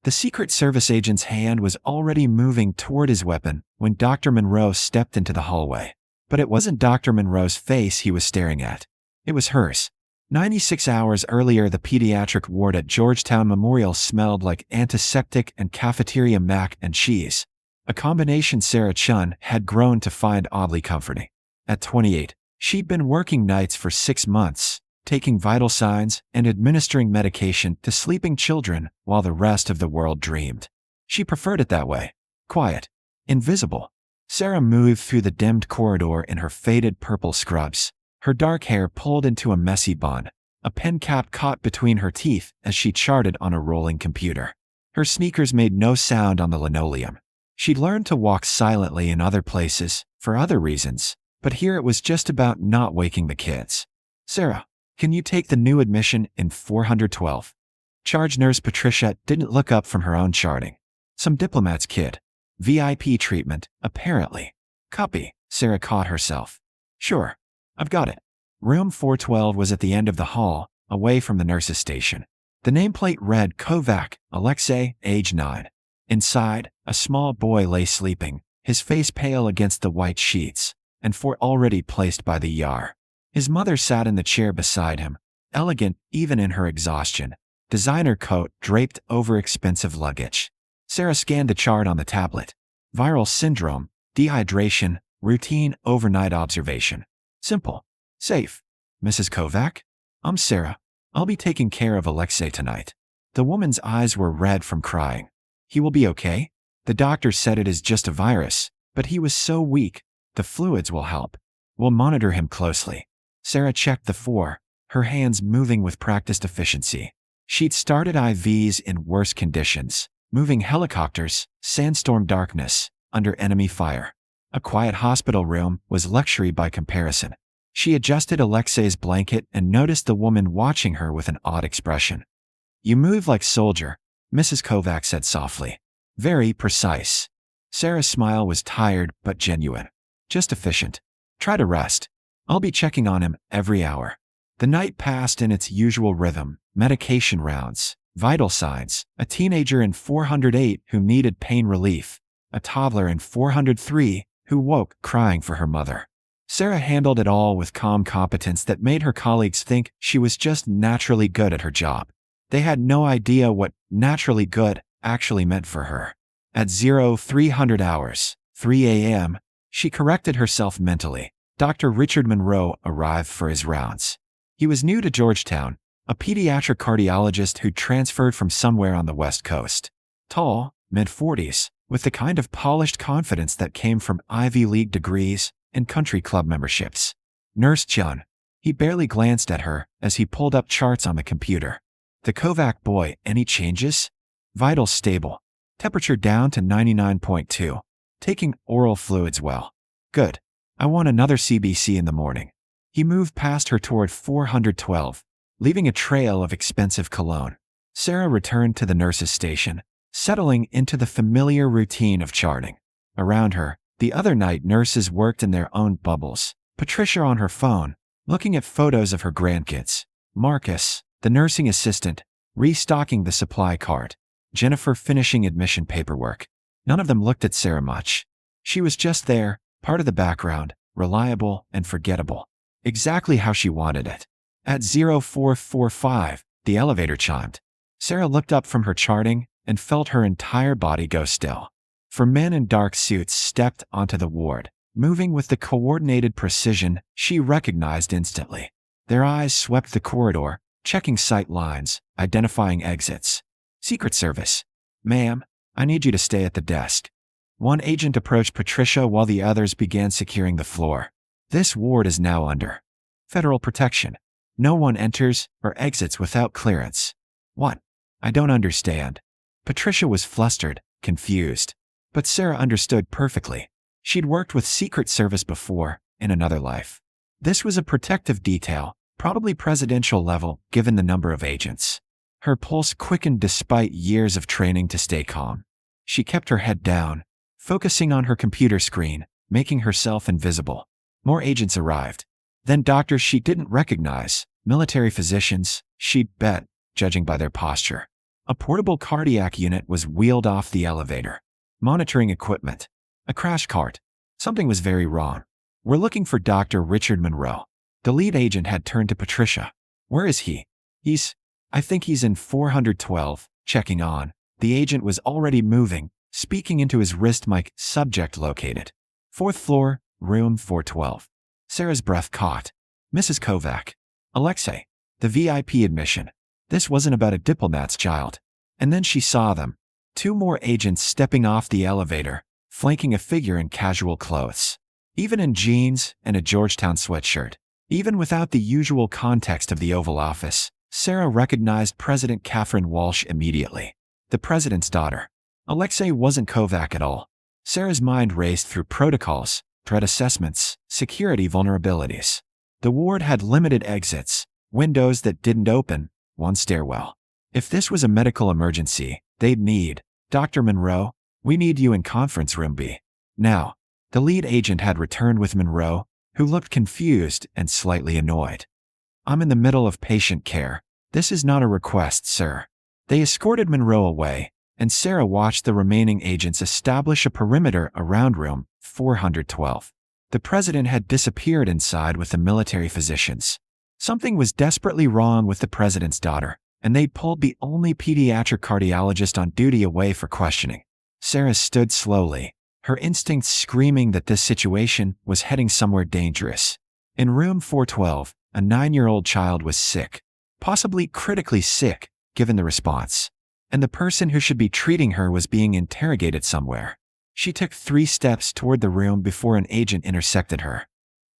The Secret Service agent's hand was already moving toward his weapon when Dr. Monroe stepped into the hallway. But it wasn't Dr. Monroe's face he was staring at. It was hers. 96 hours earlier, the pediatric ward at Georgetown Memorial smelled like antiseptic and cafeteria mac and cheese, a combination Sarah Chen had grown to find oddly comforting. At 28, she'd been working nights for 6 months, taking vital signs and administering medication to sleeping children while the rest of the world dreamed. She preferred it that way. Quiet. Invisible. Sarah moved through the dimmed corridor in her faded purple scrubs, her dark hair pulled into a messy bun, a pen cap caught between her teeth as she charted on a rolling computer. Her sneakers made no sound on the linoleum. She'd learned to walk silently in other places, for other reasons, but here it was just about not waking the kids. "Sarah, can you take the new admission in 412? Charge nurse Patricia didn't look up from her own charting. "Some diplomat's kid. VIP treatment, apparently." "Copy," Sarah caught herself. "Sure. I've got it." Room 412 was at the end of the hall, away from the nurse's station. The nameplate read Kovac, Alexei, age 9. Inside, a small boy lay sleeping, his face pale against the white sheets, and four already placed by the ER. His mother sat in the chair beside him, elegant even in her exhaustion, designer coat draped over expensive luggage. Sarah scanned the chart on the tablet. Viral syndrome, dehydration, routine overnight observation. Simple. Safe. "Mrs. Kovac? I'm Sarah. I'll be taking care of Alexei tonight." The woman's eyes were red from crying. "He will be okay? The doctor said it is just a virus, but he was so weak. The fluids will help. We'll monitor him closely." Sarah checked the 4, her hands moving with practiced efficiency. She'd started IVs in worse conditions, moving helicopters, sandstorm darkness, under enemy fire. A quiet hospital room was luxury by comparison. She adjusted Alexei's blanket and noticed the woman watching her with an odd expression. "You move like soldier," Mrs. Kovac said softly. "Very precise." Sarah's smile was tired but genuine. "Just efficient. Try to rest. I'll be checking on him every hour." The night passed in its usual rhythm: medication rounds, vital signs, a teenager in 408 who needed pain relief, a toddler in 403 who woke crying for her mother. Sarah handled it all with calm competence that made her colleagues think she was just naturally good at her job. They had no idea what naturally good actually meant for her. At 0300 hours, 3 a.m., she corrected herself mentally. Dr. Richard Monroe arrived for his rounds. He was new to Georgetown, a pediatric cardiologist who transferred from somewhere on the West Coast. Tall, mid-40s, with the kind of polished confidence that came from Ivy League degrees and country club memberships. Nurse Chen. He barely glanced at her as he pulled up charts on the computer. "The Kovac boy, any changes?" "Vitals stable. Temperature down to 99.2. Taking oral fluids well." "Good. I want another CBC in the morning." He moved past her toward 412, leaving a trail of expensive cologne. Sarah returned to the nurse's station, settling into the familiar routine of charting. Around her, the other night nurses worked in their own bubbles. Patricia on her phone, looking at photos of her grandkids. Marcus, the nursing assistant, restocking the supply cart. Jennifer finishing admission paperwork. None of them looked at Sarah much. She was just there, part of the background, reliable and forgettable. Exactly how she wanted it. At 0445, the elevator chimed. Sarah looked up from her charting and felt her entire body go still. 4 men in dark suits stepped onto the ward, moving with the coordinated precision she recognized instantly. Their eyes swept the corridor, checking sight lines, identifying exits. "Secret Service. Ma'am, I need you to stay at the desk." One agent approached Patricia while the others began securing the floor. "This ward is now under federal protection. No one enters or exits without clearance." "What? I don't understand." Patricia was flustered, confused. But Sarah understood perfectly. She'd worked with Secret Service before, in another life. This was a protective detail, probably presidential level given the number of agents. Her pulse quickened despite years of training to stay calm. She kept her head down, focusing on her computer screen, making herself invisible. More agents arrived. Then doctors she didn't recognize, military physicians, she'd bet, judging by their posture. A portable cardiac unit was wheeled off the elevator. Monitoring equipment. A crash cart. Something was very wrong. We're looking for Dr. Richard Monroe. The lead agent had turned to Patricia. Where is he? I think he's in 412, checking on. The agent was already moving, speaking into his wrist mic. Subject located. 4th floor, room 412. Sarah's breath caught. Mrs. Kovac. Alexei. The VIP admission. This wasn't about a diplomat's child. And then she saw them. 2 more agents stepping off the elevator, flanking a figure in casual clothes. Even in jeans and a Georgetown sweatshirt. Even without the usual context of the Oval Office, Sarah recognized President Catherine Walsh immediately. The president's daughter. Alexei wasn't Kovac at all. Sarah's mind raced through protocols, threat assessments, security vulnerabilities. The ward had limited exits, windows that didn't open, 1 stairwell. If this was a medical emergency, they'd need, Dr. Monroe, we need you in conference room B. Now, the lead agent had returned with Monroe, who looked confused and slightly annoyed. I'm in the middle of patient care. This is not a request, sir. They escorted Monroe away, and Sarah watched the remaining agents establish a perimeter around room 412. The president had disappeared inside with the military physicians. Something was desperately wrong with the president's daughter, and they'd pulled the only pediatric cardiologist on duty away for questioning. Sarah stood slowly, her instincts screaming that this situation was heading somewhere dangerous. In room 412, a 9-year-old child was sick, possibly critically sick, given the response. And the person who should be treating her was being interrogated somewhere. She took 3 steps toward the room before an agent intersected her.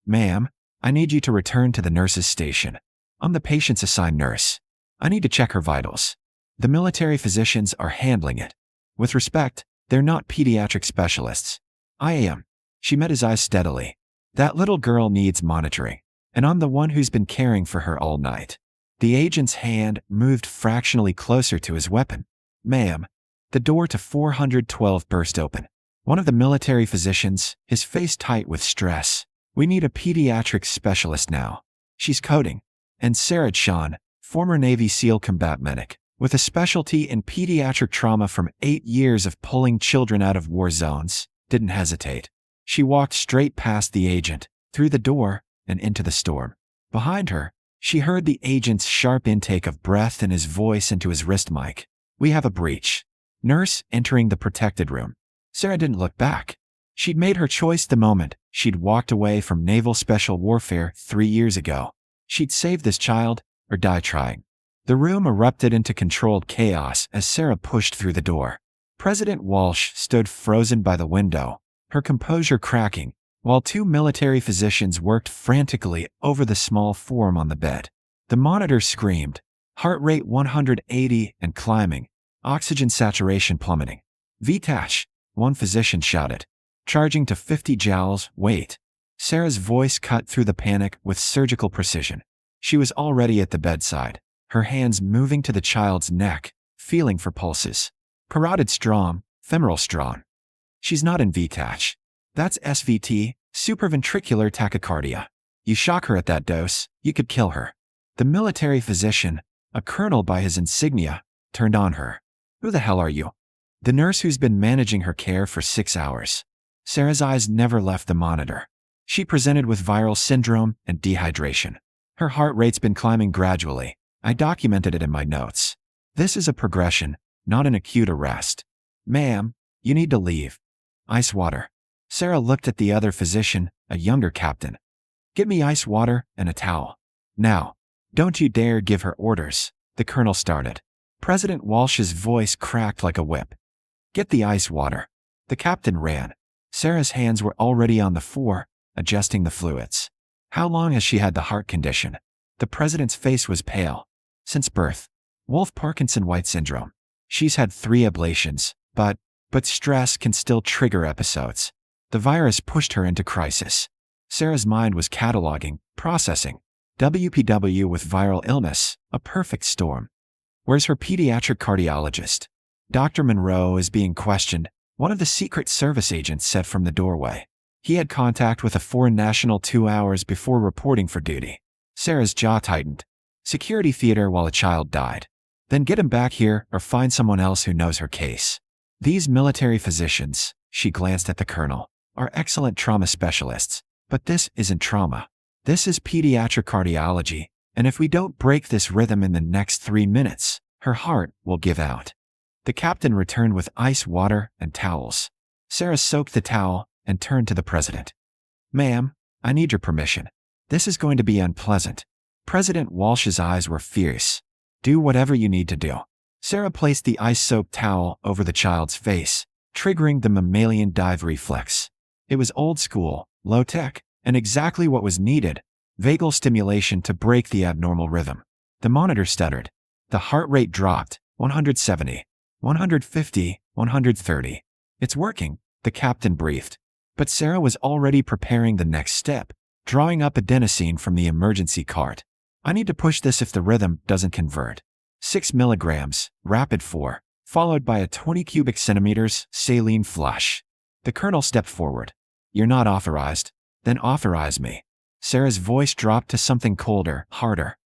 Ma'am, I need you to return to the nurse's station. I'm the patient's assigned nurse. I need to check her vitals. The military physicians are handling it. With respect, they're not pediatric specialists. I am. She met his eyes steadily. That little girl needs monitoring, and I'm the one who's been caring for her all night. The agent's hand moved fractionally closer to his weapon. Ma'am. The door to 412 burst open. One of the military physicians, his face tight with stress. We need a pediatric specialist now. She's coding. And Sarah Chen, former Navy SEAL combat medic, with a specialty in pediatric trauma from 8 years of pulling children out of war zones, didn't hesitate. She walked straight past the agent, through the door, and into the storm. Behind her, she heard the agent's sharp intake of breath and his voice into his wrist mic. We have a breach. Nurse entering the protected room. Sarah didn't look back. She'd made her choice the moment she'd walked away from naval special warfare 3 years ago. She'd save this child or die trying. The room erupted into controlled chaos as Sarah pushed through the door. President Walsh stood frozen by the window, her composure cracking, while 2 military physicians worked frantically over the small form on the bed. The monitor screamed, heart rate 180 and climbing, oxygen saturation plummeting. VTACH, one physician shouted. Charging to 50 joules, wait. Sarah's voice cut through the panic with surgical precision. She was already at the bedside, her hands moving to the child's neck, feeling for pulses. Parotid strong, femoral strong. She's not in VTACH. That's SVT, supraventricular tachycardia. You shock her at that dose, you could kill her. The military physician, a colonel by his insignia, turned on her. Who the hell are you? The nurse who's been managing her care for 6 hours. Sarah's eyes never left the monitor. She presented with viral syndrome and dehydration. Her heart rate's been climbing gradually. I documented it in my notes. This is a progression, not an acute arrest. Ma'am, you need to leave. Ice water. Sarah looked at the other physician, a younger captain. Get me ice water and a towel. Now. Don't you dare give her orders, the colonel started. President Walsh's voice cracked like a whip. Get the ice water. The captain ran. Sarah's hands were already on the floor, adjusting the fluids. How long has she had the heart condition? The president's face was pale. Since birth. Wolff-Parkinson-White syndrome. She's had 3 ablations, but stress can still trigger episodes. The virus pushed her into crisis. Sarah's mind was cataloging, processing. WPW with viral illness, a perfect storm. Where's her pediatric cardiologist? Dr. Monroe is being questioned, one of the Secret Service agents said from the doorway. He had contact with a foreign national 2 hours before reporting for duty. Sarah's jaw tightened. Security theater while a child died. Then get him back here or find someone else who knows her case. These military physicians," she glanced at the colonel, "are excellent trauma specialists, but this isn't trauma. This is pediatric cardiology, and if we don't break this rhythm in the next 3 minutes, her heart will give out." The captain returned with ice water and towels. Sarah soaked the towel and turned to the president. "Ma'am, I need your permission. This is going to be unpleasant." President Walsh's eyes were fierce. "Do whatever you need to do." Sarah placed the ice-soaked towel over the child's face, triggering the mammalian dive reflex. It was old school, low-tech, and exactly what was needed: vagal stimulation to break the abnormal rhythm. The monitor stuttered. The heart rate dropped, 170, 150, 130. "It's working," the captain breathed. But Sarah was already preparing the next step, drawing up adenosine from the emergency cart. "I need to push this if the rhythm doesn't convert. 6 milligrams, rapid 4, followed by a 20 cubic centimeters saline flush." The colonel stepped forward. "You're not authorized." "Then authorize me." Sarah's voice dropped to something colder, harder.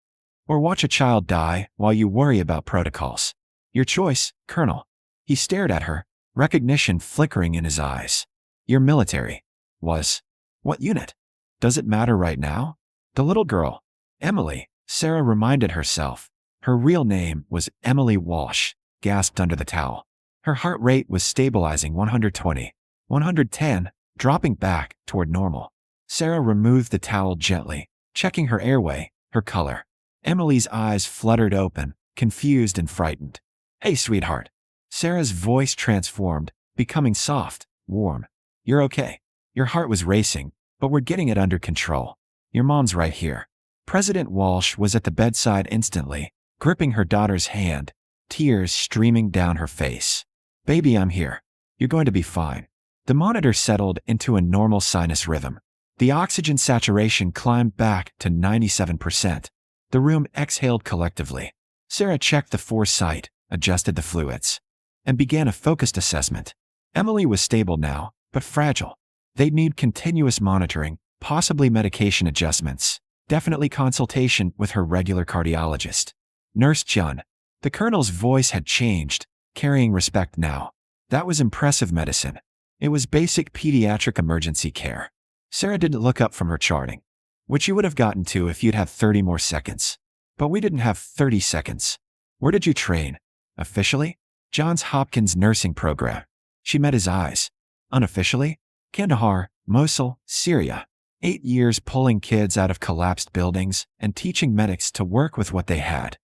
"Or watch a child die while you worry about protocols." "Your choice, Colonel." He stared at her, recognition flickering in his eyes. "You're military." "Was. What unit?" "Does it matter right now?" "The little girl." "Emily," Sarah reminded herself. Her real name was Emily Walsh, gasped under the towel. Her heart rate was stabilizing 120, 110, dropping back toward normal. Sarah removed the towel gently, checking her airway, her color. Emily's eyes fluttered open, confused and frightened. "Hey, sweetheart." Sarah's voice transformed, becoming soft, warm. "You're okay." Your heart was racing, but we're getting it under control. Your mom's right here. President Walsh was at the bedside instantly, gripping her daughter's hand, tears streaming down her face. "Baby, I'm here. You're going to be fine." The monitor settled into a normal sinus rhythm. The oxygen saturation climbed back to 97%. The room exhaled collectively. Sarah checked the foresight, adjusted the fluids, and began a focused assessment. Emily was stable now, but fragile. They'd need continuous monitoring, possibly medication adjustments, definitely consultation with her regular cardiologist. "Nurse Chen." The colonel's voice had changed, carrying respect now. That was impressive medicine. It was basic pediatric emergency care. Sarah didn't look up from her charting, which you would have gotten to if you'd had 30 more seconds. But we didn't have 30 seconds. "Where did you train?" "Officially? Johns Hopkins nursing program." She met his eyes. "Unofficially? Kandahar, Mosul, Syria. 8 years pulling kids out of collapsed buildings and teaching medics to work with what they had."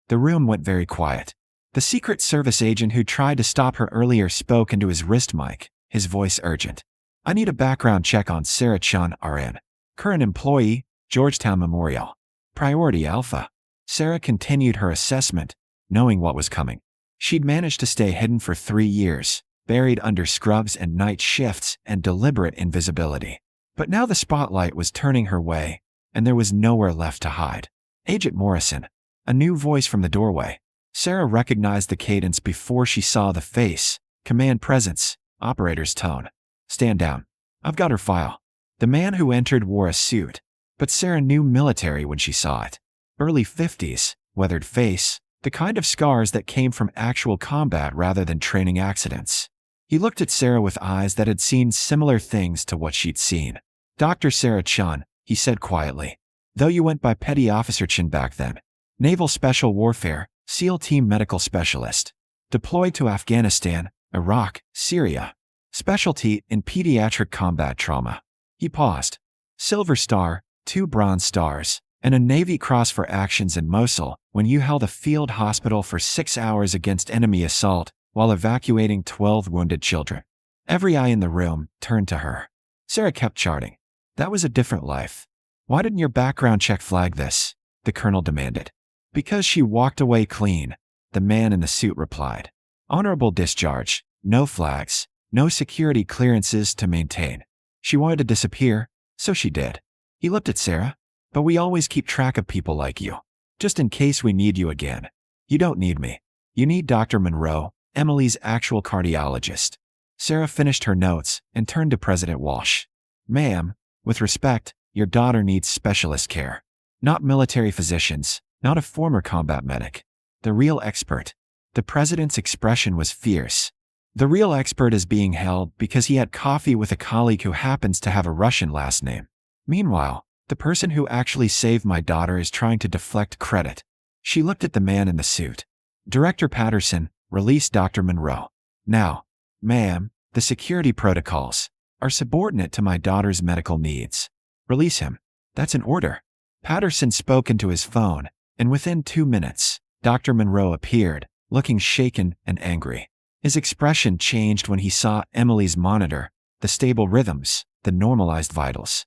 The room went very quiet. The Secret Service agent who tried to stop her earlier spoke into his wrist mic, his voice urgent. "I need a background check on Sarah Chen, RN. Current employee, Georgetown Memorial. Priority Alpha." Sarah continued her assessment, knowing what was coming. She'd managed to stay hidden for 3 years, buried under scrubs and night shifts and deliberate invisibility. But now the spotlight was turning her way, and there was nowhere left to hide. "Agent Morrison." A new voice from the doorway. Sarah recognized the cadence before she saw the face. Command presence, operator's tone. "Stand down. I've got her file." The man who entered wore a suit, but Sarah knew military when she saw it. Early 50s, weathered face, the kind of scars that came from actual combat rather than training accidents. He looked at Sarah with eyes that had seen similar things to what she'd seen. "Dr. Sarah Chen," he said quietly. "Though you went by Petty Officer Chen back then. Naval Special Warfare, SEAL Team Medical Specialist. Deployed to Afghanistan, Iraq, Syria. Specialty in pediatric combat trauma." He paused. "Silver Star, 2 Bronze Stars, and a Navy Cross for actions in Mosul when you held a field hospital for 6 hours against enemy assault while evacuating 12 wounded children." Every eye in the room turned to her. Sarah kept charting. "That was a different life." "Why didn't your background check flag this?" the colonel demanded. "Because she walked away clean," the man in the suit replied. "Honorable discharge, no flags, no security clearances to maintain. She wanted to disappear, so she did." He looked at Sarah. "But we always keep track of people like you, just in case we need you again." "You don't need me. You need Dr. Monroe, Emily's actual cardiologist." Sarah finished her notes and turned to President Walsh. "Ma'am, with respect, your daughter needs specialist care. Not military physicians, not a former combat medic. The real expert. The president's expression was fierce. The real expert is being held because he had coffee with a colleague who happens to have a Russian last name. Meanwhile, the person who actually saved my daughter is trying to deflect credit. She looked at the man in the suit. Director Patterson, release Dr. Monroe. Now, ma'am, the security protocols are subordinate to my daughter's medical needs. Release him. That's an order. Patterson spoke into his phone, and within 2 minutes, Dr. Monroe appeared, looking shaken and angry. His expression changed when he saw Emily's monitor, the stable rhythms, the normalized vitals.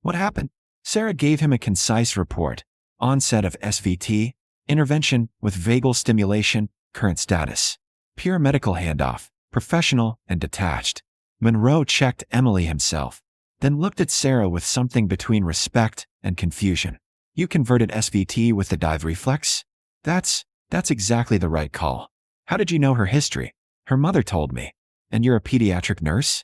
What happened? Sarah gave him a concise report. Onset of SVT, intervention with vagal stimulation, current status. Pure medical handoff, professional and detached. Monroe checked Emily himself, then looked at Sarah with something between respect and confusion. You converted SVT with the dive reflex? That's exactly the right call. How did you know her history? Her mother told me. And you're a pediatric nurse?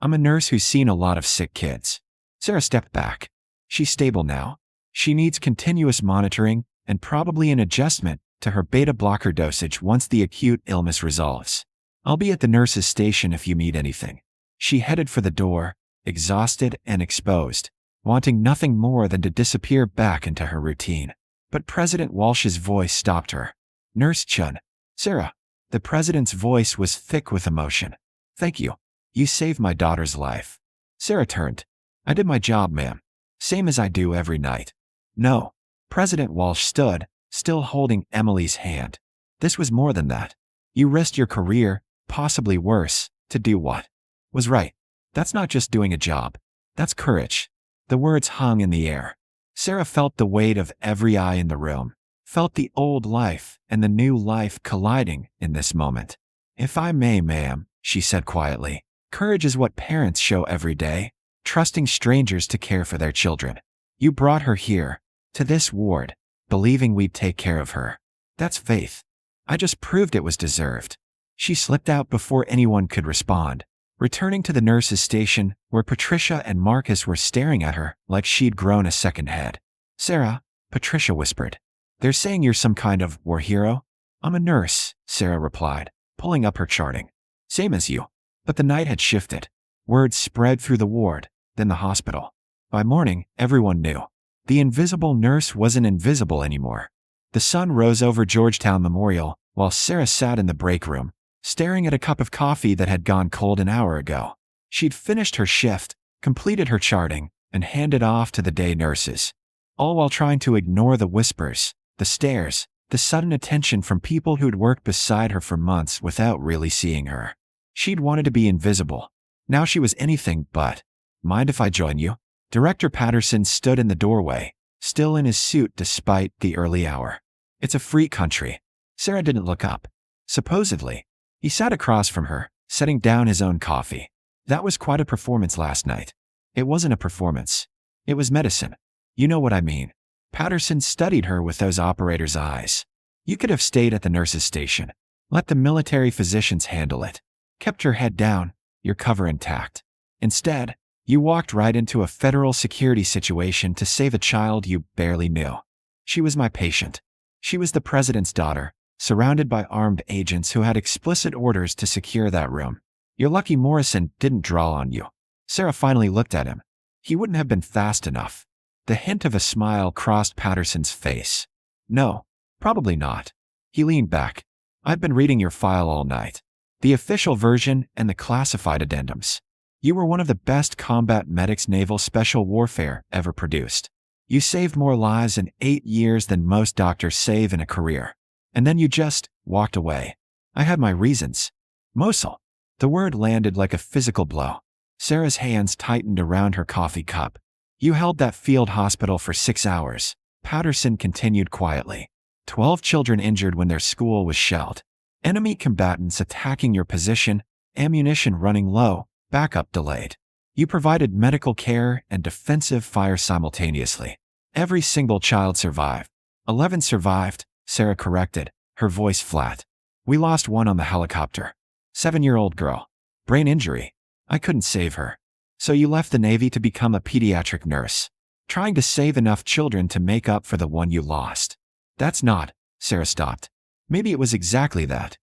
I'm a nurse who's seen a lot of sick kids. Sarah stepped back. She's stable now. She needs continuous monitoring and probably an adjustment to her beta blocker dosage once the acute illness resolves. I'll be at the nurse's station if you need anything. She headed for the door, exhausted and exposed, wanting nothing more than to disappear back into her routine. But President Walsh's voice stopped her. Nurse Chen. Sarah. The president's voice was thick with emotion. Thank you. You saved my daughter's life. Sarah turned. I did my job, ma'am. Same as I do every night. No. President Walsh stood, still holding Emily's hand. This was more than that. You risked your career, possibly worse, to do what was right. That's not just doing a job. That's courage. The words hung in the air. Sarah felt the weight of every eye in the room, felt the old life and the new life colliding in this moment. If I may, ma'am, she said quietly, courage is what parents show every day, trusting strangers to care for their children. You brought her here, to this ward, believing we'd take care of her. That's faith. I just proved it was deserved. She slipped out before anyone could respond, returning to the nurse's station where Patricia and Marcus were staring at her like she'd grown a second head. Sarah, Patricia whispered. They're saying you're some kind of war hero? I'm a nurse, Sarah replied, pulling up her charting. Same as you. But the night had shifted. Word spread through the ward, then the hospital. By morning, everyone knew. The invisible nurse wasn't invisible anymore. The sun rose over Georgetown Memorial while Sarah sat in the break room, staring at a cup of coffee that had gone cold an hour ago. She'd finished her shift, completed her charting, and handed off to the day nurses, all while trying to ignore the whispers, the stares, the sudden attention from people who'd worked beside her for months without really seeing her. She'd wanted to be invisible. Now she was anything but. Mind if I join you? Director Patterson stood in the doorway, still in his suit despite the early hour. It's a free country. Sarah didn't look up. Supposedly. He sat across from her, setting down his own coffee. That was quite a performance last night. It wasn't a performance. It was medicine. You know what I mean. Patterson studied her with those operator's eyes. You could have stayed at the nurse's station. Let the military physicians handle it. Kept your head down, your cover intact. Instead, you walked right into a federal security situation to save a child you barely knew. She was my patient. She was the president's daughter, surrounded by armed agents who had explicit orders to secure that room. You're lucky Morrison didn't draw on you. Sarah finally looked at him. He wouldn't have been fast enough. The hint of a smile crossed Patterson's face. No, probably not. He leaned back. I've been reading your file all night. The official version and the classified addendums. You were one of the best combat medics naval special warfare ever produced. You saved more lives in 8 years than most doctors save in a career. And then you just walked away. I had my reasons. Mosul. The word landed like a physical blow. Sarah's hands tightened around her coffee cup. You held that field hospital for 6 hours. Patterson continued quietly. 12 children injured when their school was shelled. Enemy combatants attacking your position, ammunition running low, backup delayed. You provided medical care and defensive fire simultaneously. Every single child survived. 11 survived, Sarah corrected, her voice flat. We lost one on the helicopter. 7-year-old girl. Brain injury. I couldn't save her. So you left the Navy to become a pediatric nurse, trying to save enough children to make up for the one you lost. That's not, Sarah stopped. Maybe it was exactly that.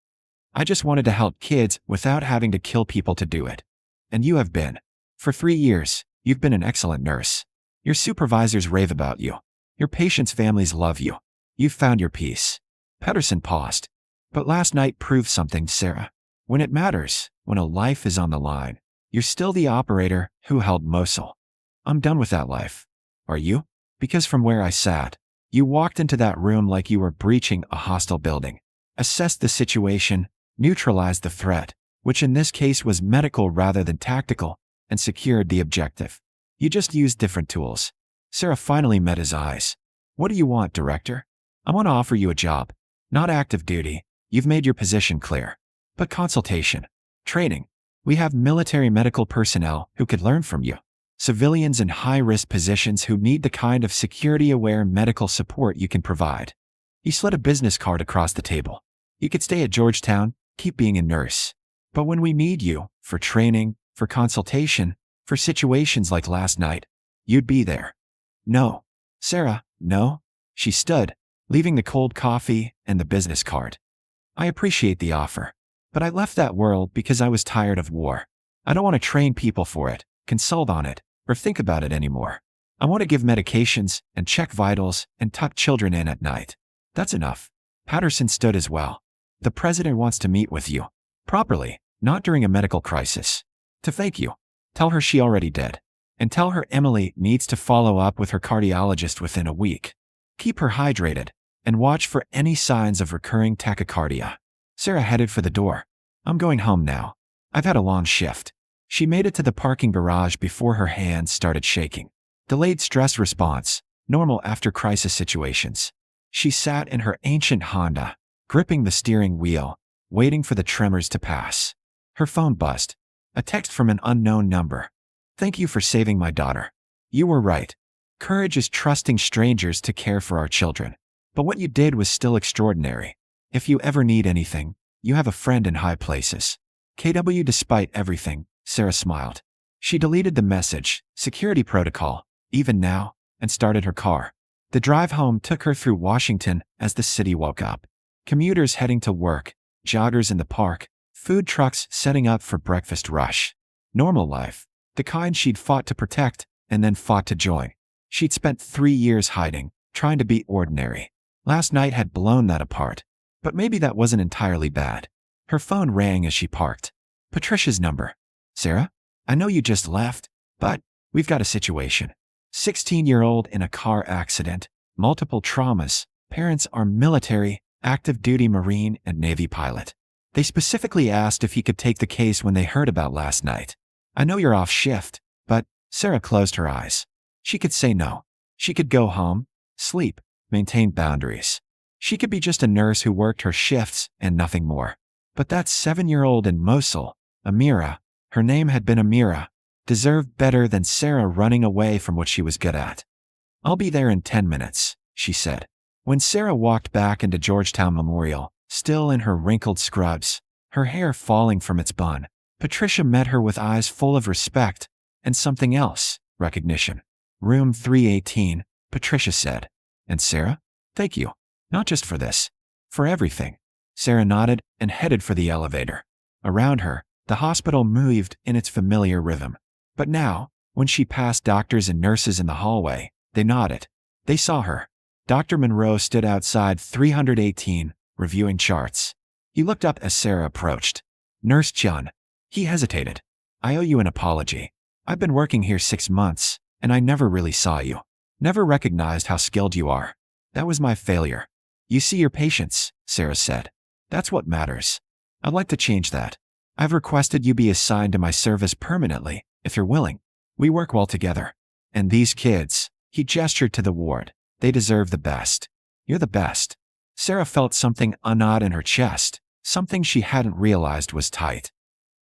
I just wanted to help kids without having to kill people to do it. And you have been. For 3 years, you've been an excellent nurse. Your supervisors rave about you. Your patients' families love you. You've found your peace. Pedersen paused. But last night proved something, Sarah. When it matters, when a life is on the line, you're still the operator who held Mosul. I'm done with that life. Are you? Because from where I sat, you walked into that room like you were breaching a hostile building, assessed the situation, neutralized the threat, which in this case was medical rather than tactical, and secured the objective. You just used different tools. Sarah finally met his eyes. What do you want, Director? I want to offer you a job. Not active duty. You've made your position clear. But consultation. Training. We have military medical personnel who could learn from you. Civilians in high-risk positions who need the kind of security-aware medical support you can provide. He slid a business card across the table. You could stay at Georgetown, keep being a nurse. But when we need you, for training, for consultation, for situations like last night, you'd be there. No. Sarah, no. She stood, leaving the cold coffee and the business card. I appreciate the offer, but I left that world because I was tired of war. I don't want to train people for it, consult on it, or think about it anymore. I want to give medications and check vitals and tuck children in at night. That's enough. Patterson stood as well. The president wants to meet with you. Properly, not during a medical crisis. To thank you. Tell her she already did. And tell her Emily needs to follow up with her cardiologist within a week. Keep her hydrated, and watch for any signs of recurring tachycardia. Sarah headed for the door. I'm going home now. I've had a long shift. She made it to the parking garage before her hands started shaking. Delayed stress response, normal after crisis situations. She sat in her ancient Honda, gripping the steering wheel, waiting for the tremors to pass. Her phone buzzed. A text from an unknown number. Thank you for saving my daughter. You were right. Courage is trusting strangers to care for our children. But what you did was still extraordinary. If you ever need anything, you have a friend in high places. KW. Despite everything, Sarah smiled. She deleted the message, security protocol, even now, and started her car. The drive home took her through Washington as the city woke up. Commuters heading to work, joggers in the park, food trucks setting up for breakfast rush. Normal life, the kind she'd fought to protect and then fought to join. She'd spent 3 years hiding, trying to be ordinary. Last night had blown that apart. But maybe that wasn't entirely bad. Her phone rang as she parked. Patricia's number. Sarah, I know you just left, but we've got a situation. 16-year-old in a car accident, multiple traumas, parents are military, active duty Marine and Navy pilot. They specifically asked if he could take the case when they heard about last night. I know you're off shift, but Sarah closed her eyes. She could say no. She could go home, sleep, maintain boundaries. She could be just a nurse who worked her shifts and nothing more. But that 7-year-old in Mosul, Amira, her name had been Amira, deserved better than Sarah running away from what she was good at. I'll be there in 10 minutes, she said. When Sarah walked back into Georgetown Memorial, still in her wrinkled scrubs, her hair falling from its bun, Patricia met her with eyes full of respect and something else, recognition. Room 318, Patricia said. And Sarah? Thank you. Not just for this. For everything. Sarah nodded and headed for the elevator. Around her, the hospital moved in its familiar rhythm. But now, when she passed doctors and nurses in the hallway, they nodded. They saw her. Dr. Monroe stood outside 318, reviewing charts. He looked up as Sarah approached. Nurse Chen. He hesitated. I owe you an apology. I've been working here 6 months, and I never really saw you. Never recognized how skilled you are. That was my failure. You see your patients, Sarah said. That's what matters. I'd like to change that. I've requested you be assigned to my service permanently, if you're willing. We work well together. And these kids, he gestured to the ward, they deserve the best. You're the best. Sarah felt something unodd in her chest, something she hadn't realized was tight.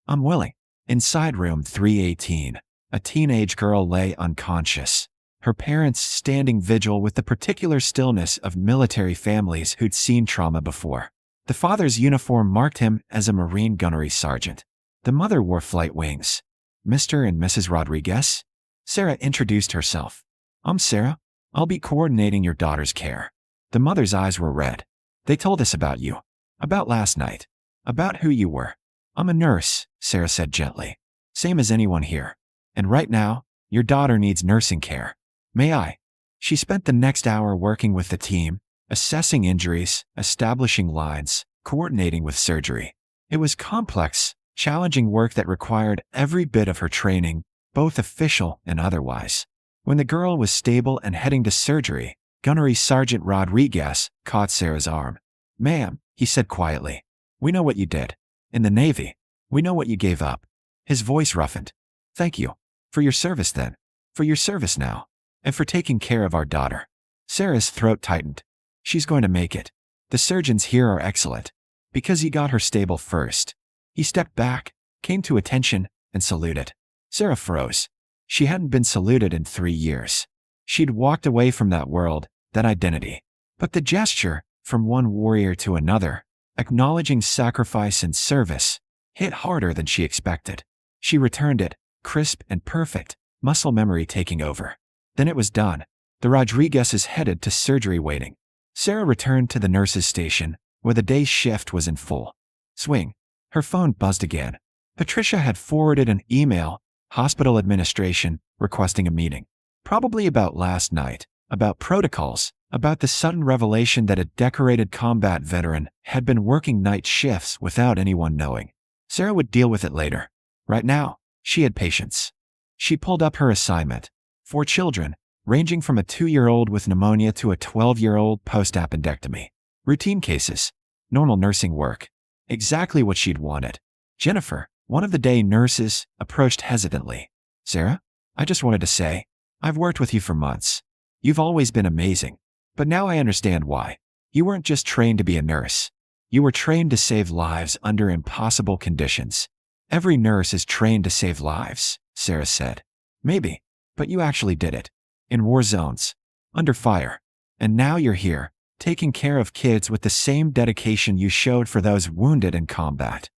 I'm willing. Inside room 318, a teenage girl lay unconscious. Her parents standing vigil with the particular stillness of military families who'd seen trauma before. The father's uniform marked him as a Marine gunnery sergeant. The mother wore flight wings. Mr. and Mrs. Rodriguez? Sarah introduced herself. I'm Sarah. I'll be coordinating your daughter's care. The mother's eyes were red. They told us about you. About last night. About who you were. I'm a nurse, Sarah said gently. Same as anyone here. And right now, your daughter needs nursing care. May I? She spent the next hour working with the team, assessing injuries, establishing lines, coordinating with surgery. It was complex, challenging work that required every bit of her training, both official and otherwise. When the girl was stable and heading to surgery, Gunnery Sergeant Rodriguez caught Sarah's arm. Ma'am, he said quietly, we know what you did. In the Navy, we know what you gave up. His voice roughened. Thank you. For your service then. For your service now. And for taking care of our daughter. Sarah's throat tightened. She's going to make it. The surgeons here are excellent. Because he got her stable first. He stepped back, came to attention, and saluted. Sarah froze. She hadn't been saluted in 3 years. She'd walked away from that world, that identity. But the gesture, from one warrior to another, acknowledging sacrifice and service, hit harder than she expected. She returned it, crisp and perfect, muscle memory taking over. Then it was done. The Rodriguezes headed to surgery waiting. Sarah returned to the nurse's station, where the day's shift was in full swing. Her phone buzzed again. Patricia had forwarded an email, hospital administration, requesting a meeting. Probably about last night, about protocols, about the sudden revelation that a decorated combat veteran had been working night shifts without anyone knowing. Sarah would deal with it later. Right now, she had patience. She pulled up her assignment. 4 children, ranging from a 2-year-old with pneumonia to a 12-year-old post-appendectomy. Routine cases. Normal nursing work. Exactly what she'd wanted. Jennifer, one of the day nurses, approached hesitantly. Sarah, I just wanted to say, I've worked with you for months. You've always been amazing. But now I understand why. You weren't just trained to be a nurse. You were trained to save lives under impossible conditions. Every nurse is trained to save lives, Sarah said. Maybe, but you actually did it. In war zones. Under fire. And now you're here, taking care of kids with the same dedication you showed for those wounded in combat.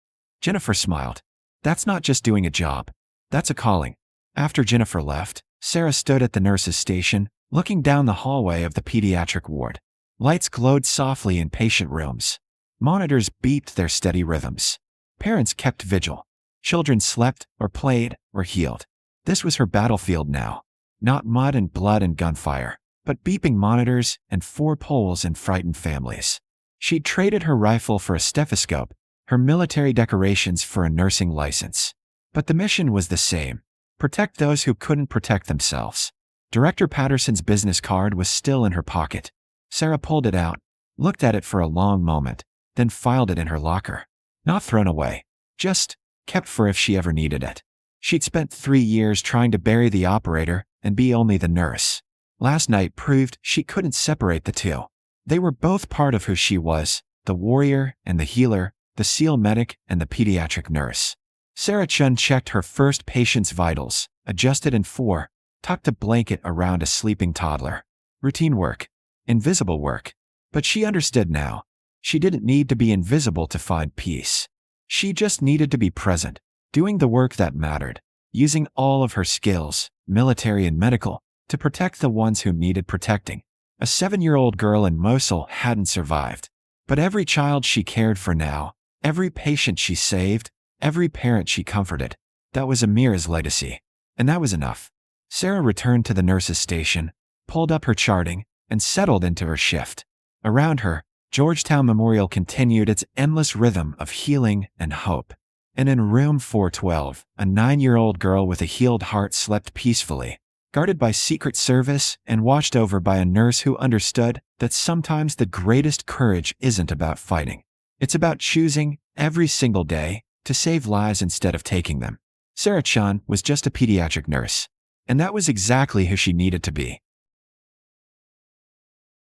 Jennifer smiled. That's not just doing a job. That's a calling. After Jennifer left, Sarah stood at the nurse's station, looking down the hallway of the pediatric ward. Lights glowed softly in patient rooms. Monitors beeped their steady rhythms. Parents kept vigil. Children slept or played or healed. This was her battlefield now. Not mud and blood and gunfire, but beeping monitors and 4 poles and frightened families. She'd traded her rifle for a stethoscope, her military decorations for a nursing license. But the mission was the same. Protect those who couldn't protect themselves. Director Patterson's business card was still in her pocket. Sarah pulled it out, looked at it for a long moment, then filed it in her locker. Not thrown away. Just kept for if she ever needed it. She'd spent 3 years trying to bury the operator and be only the nurse. Last night proved she couldn't separate the two. They were both part of who she was, the warrior and the healer, the SEAL medic and the pediatric nurse. Sarah Chen checked her first patient's vitals, adjusted in 4, tucked a blanket around a sleeping toddler. Routine work. Invisible work. But she understood now. She didn't need to be invisible to find peace. She just needed to be present, doing the work that mattered, using all of her skills, military and medical, to protect the ones who needed protecting. A 7-year-old girl in Mosul hadn't survived. But every child she cared for now, every patient she saved, every parent she comforted, that was Amira's legacy. And that was enough. Sarah returned to the nurse's station, pulled up her charting, and settled into her shift. Around her, Georgetown Memorial continued its endless rhythm of healing and hope. And in room 412, a 9-year-old girl with a healed heart slept peacefully, guarded by Secret Service and watched over by a nurse who understood that sometimes the greatest courage isn't about fighting. It's about choosing, every single day, to save lives instead of taking them. Sarah Chen was just a pediatric nurse. And that was exactly who she needed to be.